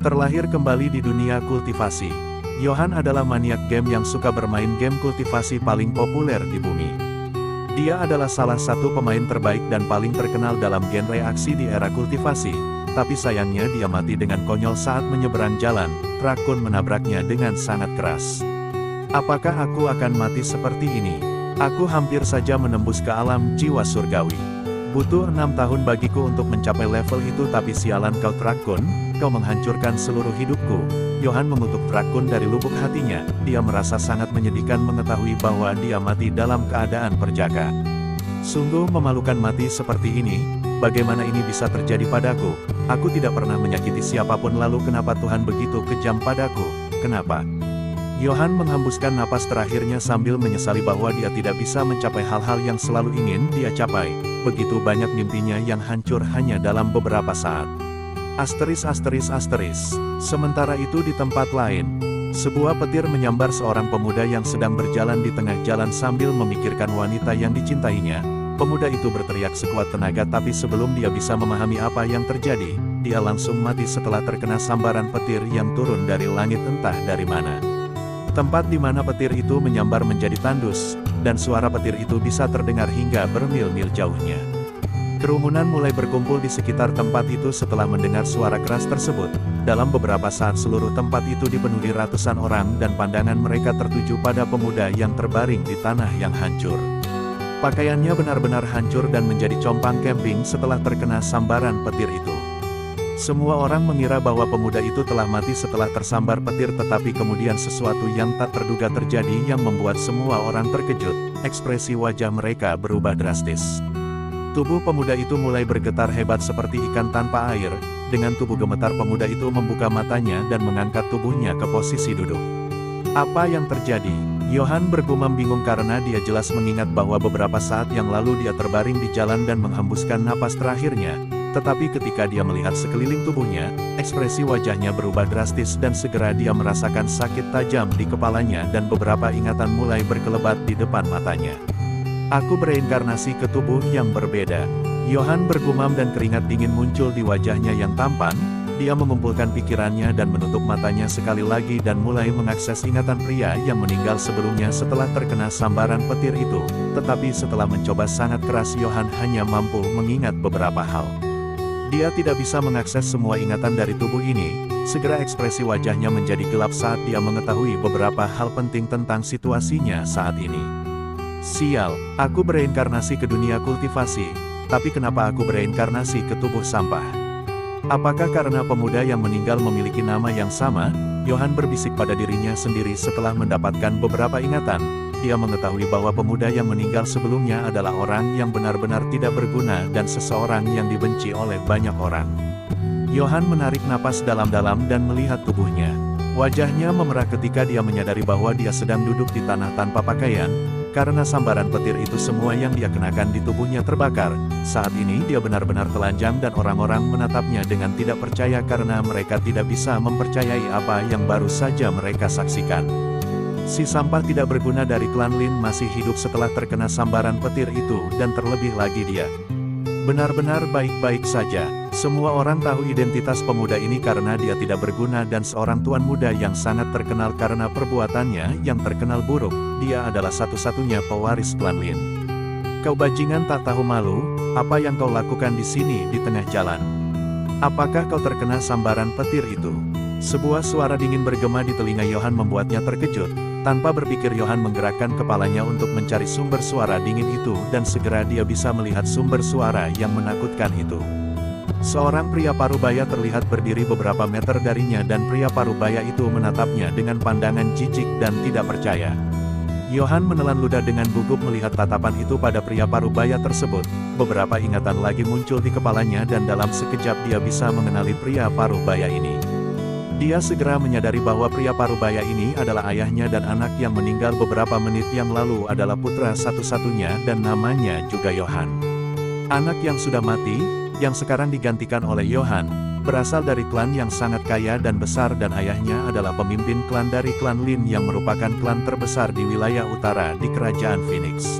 Terlahir kembali di dunia kultivasi, Johan adalah maniak game yang suka bermain game kultivasi paling populer di bumi. Dia adalah salah satu pemain terbaik dan paling terkenal dalam genre aksi di era kultivasi, tapi sayangnya dia mati dengan konyol saat menyeberang jalan. Rakun menabraknya dengan sangat keras. Apakah aku akan mati seperti ini? Aku hampir saja menembus ke alam jiwa surgawi. Butuh 6 tahun bagiku untuk mencapai level itu, tapi sialan kau Rakun, kau menghancurkan seluruh hidupku. Johan mengutuk Rakun dari lubuk hatinya. Dia merasa sangat menyedihkan mengetahui bahwa dia mati dalam keadaan perjaka. Sungguh memalukan mati seperti ini. Bagaimana ini bisa terjadi padaku? Aku tidak pernah menyakiti siapapun, lalu kenapa Tuhan begitu kejam padaku? Kenapa? Johan menghembuskan napas terakhirnya sambil menyesali bahwa dia tidak bisa mencapai hal-hal yang selalu ingin dia capai. Begitu banyak mimpinya yang hancur hanya dalam beberapa saat. Asteris. Sementara itu di tempat lain, sebuah petir menyambar seorang pemuda yang sedang berjalan di tengah jalan sambil memikirkan wanita yang dicintainya. Pemuda itu berteriak sekuat tenaga, tapi sebelum dia bisa memahami apa yang terjadi, dia langsung mati setelah terkena sambaran petir yang turun dari langit entah dari mana. Tempat di mana petir itu menyambar menjadi tandus, dan suara petir itu bisa terdengar hingga bermil-mil jauhnya. Kerumunan mulai berkumpul di sekitar tempat itu setelah mendengar suara keras tersebut. Dalam beberapa saat seluruh tempat itu dipenuhi ratusan orang dan pandangan mereka tertuju pada pemuda yang terbaring di tanah yang hancur. Pakaiannya benar-benar hancur dan menjadi compang camping setelah terkena sambaran petir itu. Semua orang mengira bahwa pemuda itu telah mati setelah tersambar petir, tetapi kemudian sesuatu yang tak terduga terjadi yang membuat semua orang terkejut. Ekspresi wajah mereka berubah drastis. Tubuh pemuda itu mulai bergetar hebat seperti ikan tanpa air. Dengan tubuh gemetar, pemuda itu membuka matanya dan mengangkat tubuhnya ke posisi duduk. Apa yang terjadi? Johan bergumam bingung karena dia jelas mengingat bahwa beberapa saat yang lalu dia terbaring di jalan dan menghembuskan napas terakhirnya. Tetapi ketika dia melihat sekeliling tubuhnya, ekspresi wajahnya berubah drastis dan segera dia merasakan sakit tajam di kepalanya dan beberapa ingatan mulai berkelebat di depan matanya. Aku bereinkarnasi ke tubuh yang berbeda. Johan bergumam dan keringat dingin muncul di wajahnya yang tampan. Dia mengumpulkan pikirannya dan menutup matanya sekali lagi dan mulai mengakses ingatan pria yang meninggal sebelumnya setelah terkena sambaran petir itu. Tetapi setelah mencoba sangat keras, Johan hanya mampu mengingat beberapa hal. Dia tidak bisa mengakses semua ingatan dari tubuh ini. Segera ekspresi wajahnya menjadi gelap saat dia mengetahui beberapa hal penting tentang situasinya saat ini. Sial, aku bereinkarnasi ke dunia kultivasi, tapi kenapa aku bereinkarnasi ke tubuh sampah? Apakah karena pemuda yang meninggal memiliki nama yang sama? Johan berbisik pada dirinya sendiri setelah mendapatkan beberapa ingatan. Dia mengetahui bahwa pemuda yang meninggal sebelumnya adalah orang yang benar-benar tidak berguna dan seseorang yang dibenci oleh banyak orang. Johan menarik napas dalam-dalam dan melihat tubuhnya. Wajahnya memerah ketika dia menyadari bahwa dia sedang duduk di tanah tanpa pakaian. Karena sambaran petir itu, semua yang dia kenakan di tubuhnya terbakar. Saat ini dia benar-benar telanjang dan orang-orang menatapnya dengan tidak percaya karena mereka tidak bisa mempercayai apa yang baru saja mereka saksikan. Si sampah tidak berguna dari klan Lin masih hidup setelah terkena sambaran petir itu, dan terlebih lagi dia benar-benar baik-baik saja. Semua orang tahu identitas pemuda ini karena dia tidak berguna dan seorang tuan muda yang sangat terkenal karena perbuatannya yang terkenal buruk. Dia adalah satu-satunya pewaris klan Lin. Kau bajingan tak tahu malu, apa yang kau lakukan di sini di tengah jalan? Apakah kau terkena sambaran petir itu? Sebuah suara dingin bergema di telinga Johan membuatnya terkejut. Tanpa berpikir, Johan menggerakkan kepalanya untuk mencari sumber suara dingin itu dan segera dia bisa melihat sumber suara yang menakutkan itu. Seorang pria parubaya terlihat berdiri beberapa meter darinya dan pria parubaya itu menatapnya dengan pandangan jijik dan tidak percaya. Johan menelan ludah dengan gugup melihat tatapan itu pada pria parubaya tersebut. Beberapa ingatan lagi muncul di kepalanya dan dalam sekejap dia bisa mengenali pria parubaya ini. Dia segera menyadari bahwa pria parubaya ini adalah ayahnya dan anak yang meninggal beberapa menit yang lalu adalah putra satu-satunya dan namanya juga Johan. Anak yang sudah mati, yang sekarang digantikan oleh Johan, berasal dari klan yang sangat kaya dan besar dan ayahnya adalah pemimpin klan dari klan Lin yang merupakan klan terbesar di wilayah utara di kerajaan Phoenix.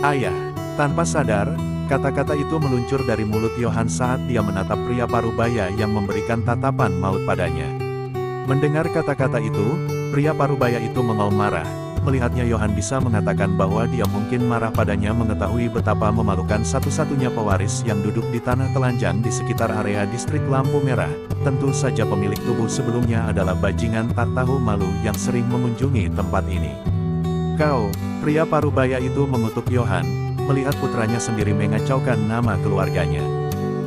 Ayah, tanpa sadar, Kata-kata itu meluncur dari mulut Yohan saat dia menatap pria parubaya yang memberikan tatapan maut padanya. Mendengar kata-kata itu, pria parubaya itu mengaum marah. Melihatnya Yohan bisa mengatakan bahwa dia mungkin marah padanya mengetahui betapa memalukan satu-satunya pewaris yang duduk di tanah telanjang di sekitar area distrik lampu merah. Tentu saja pemilik tubuh sebelumnya adalah bajingan tak tahu malu yang sering mengunjungi tempat ini. Kau, pria parubaya itu mengutuk Yohan, melihat putranya sendiri mengacaukan nama keluarganya.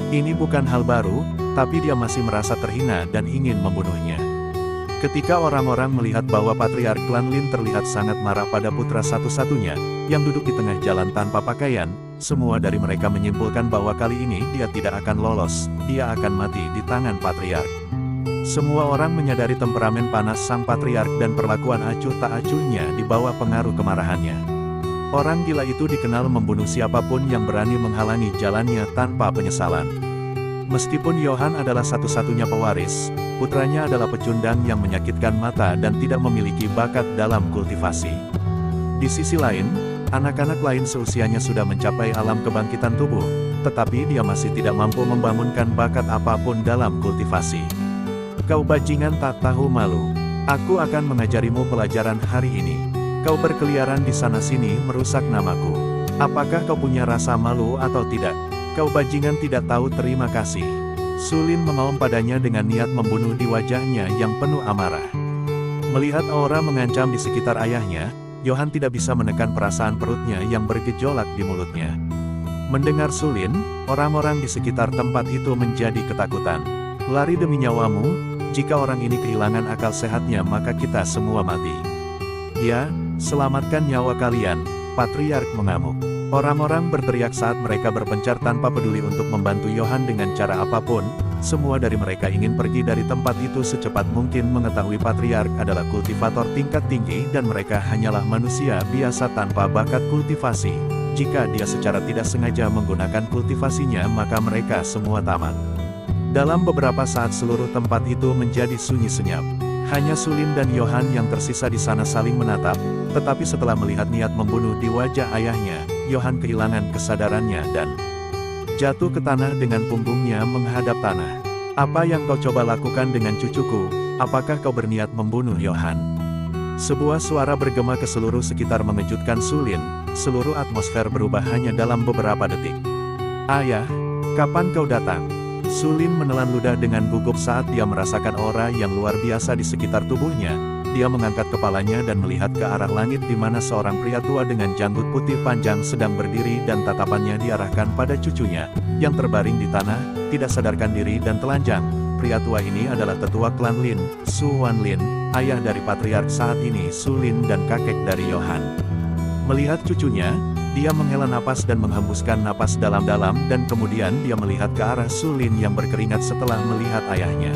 Ini bukan hal baru, tapi dia masih merasa terhina dan ingin membunuhnya. Ketika orang-orang melihat bahwa Patriark Klan Lin terlihat sangat marah pada putra satu-satunya, yang duduk di tengah jalan tanpa pakaian, semua dari mereka menyimpulkan bahwa kali ini dia tidak akan lolos, dia akan mati di tangan Patriark. Semua orang menyadari temperamen panas sang Patriark dan perlakuan acuh tak acuhnya di bawah pengaruh kemarahannya. Orang gila itu dikenal membunuh siapapun yang berani menghalangi jalannya tanpa penyesalan. Meskipun Yohan adalah satu-satunya pewaris, putranya adalah pecundang yang menyakitkan mata dan tidak memiliki bakat dalam kultivasi. Di sisi lain, anak-anak lain seusianya sudah mencapai alam kebangkitan tubuh, tetapi dia masih tidak mampu membangunkan bakat apapun dalam kultivasi. Kau bajingan tak tahu malu. Aku akan mengajarimu pelajaran hari ini. Kau berkeliaran di sana-sini merusak namaku. Apakah kau punya rasa malu atau tidak? Kau bajingan tidak tahu terima kasih. Su Lin mengaum padanya dengan niat membunuh di wajahnya yang penuh amarah. Melihat aura mengancam di sekitar ayahnya, Yohan tidak bisa menekan perasaan perutnya yang bergejolak di mulutnya. Mendengar Su Lin, orang-orang di sekitar tempat itu menjadi ketakutan. Lari demi nyawamu, jika orang ini kehilangan akal sehatnya maka kita semua mati. Ya, selamatkan nyawa kalian, Patriark mengamuk. Orang-orang berteriak saat mereka berpencar tanpa peduli untuk membantu Yohan dengan cara apapun. Semua dari mereka ingin pergi dari tempat itu secepat mungkin mengetahui Patriark adalah kultivator tingkat tinggi dan mereka hanyalah manusia biasa tanpa bakat kultivasi. Jika dia secara tidak sengaja menggunakan kultivasinya maka mereka semua tamat. Dalam beberapa saat seluruh tempat itu menjadi sunyi senyap. Hanya Su Lin dan Yohan yang tersisa di sana saling menatap, tetapi setelah melihat niat membunuh di wajah ayahnya, Yohan kehilangan kesadarannya dan jatuh ke tanah dengan punggungnya menghadap tanah. Apa yang kau coba lakukan dengan cucuku? Apakah kau berniat membunuh Yohan? Sebuah suara bergema ke seluruh sekitar mengejutkan Su Lin. Seluruh atmosfer berubah hanya dalam beberapa detik. Ayah, kapan kau datang? Su Lin menelan ludah dengan gugup saat dia merasakan aura yang luar biasa di sekitar tubuhnya. Dia mengangkat kepalanya dan melihat ke arah langit di mana seorang pria tua dengan janggut putih panjang sedang berdiri dan tatapannya diarahkan pada cucunya, yang terbaring di tanah, tidak sadarkan diri dan telanjang. Pria tua ini adalah tetua klan Lin, Su Wanlin, ayah dari Patriark saat ini Su Lin dan kakek dari Yohan. Melihat cucunya, dia menghela napas dan menghembuskan napas dalam-dalam dan kemudian dia melihat ke arah Su Lin yang berkeringat setelah melihat ayahnya.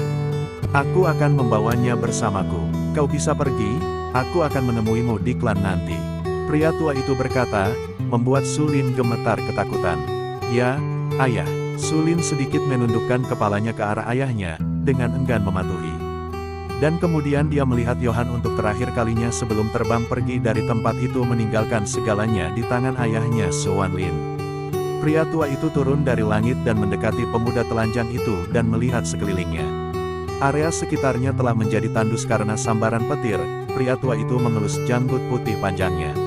Aku akan membawanya bersamaku. Kau bisa pergi, aku akan menemuimu di klan nanti. Pria tua itu berkata, membuat Su Lin gemetar ketakutan. Ya, ayah. Su Lin sedikit menundukkan kepalanya ke arah ayahnya, dengan enggan mematuhi. Dan kemudian dia melihat Yohan untuk terakhir kalinya sebelum terbang pergi dari tempat itu meninggalkan segalanya di tangan ayahnya Su Wanlin. Pria tua itu turun dari langit dan mendekati pemuda telanjang itu dan melihat sekelilingnya. Area sekitarnya telah menjadi tandus karena sambaran petir. Pria tua itu mengelus janggut putih panjangnya.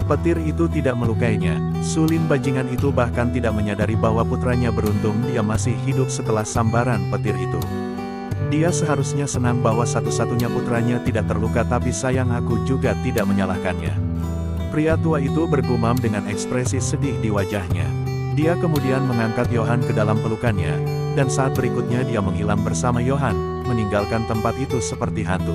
Petir itu tidak melukainya. Su Lin bajingan itu bahkan tidak menyadari bahwa putranya beruntung dia masih hidup setelah sambaran petir itu. Dia seharusnya senang bahwa satu-satunya putranya tidak terluka tapi sayang aku juga tidak menyalahkannya. Pria tua itu bergumam dengan ekspresi sedih di wajahnya. Dia kemudian mengangkat Yohan ke dalam pelukannya, dan saat berikutnya dia menghilang bersama Yohan, meninggalkan tempat itu seperti hantu.